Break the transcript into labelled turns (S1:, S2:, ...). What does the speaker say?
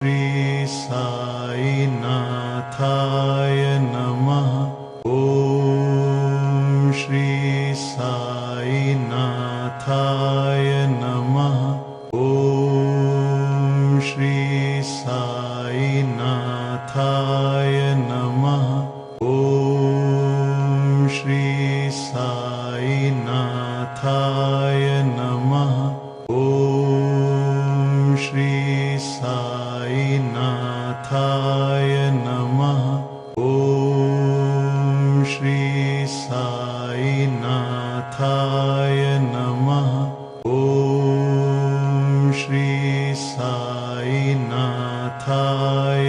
S1: श्री साई नाथाय नमः। ओम श्री साई नाथाय नमः। ओम श्री साई नाथाय नमः। ओम श्री साई नाथाय नमः। ओम श्री साई नाथाय नमः। ओम श्री साई नाथाय नमः। ओम श्री साई नाथाय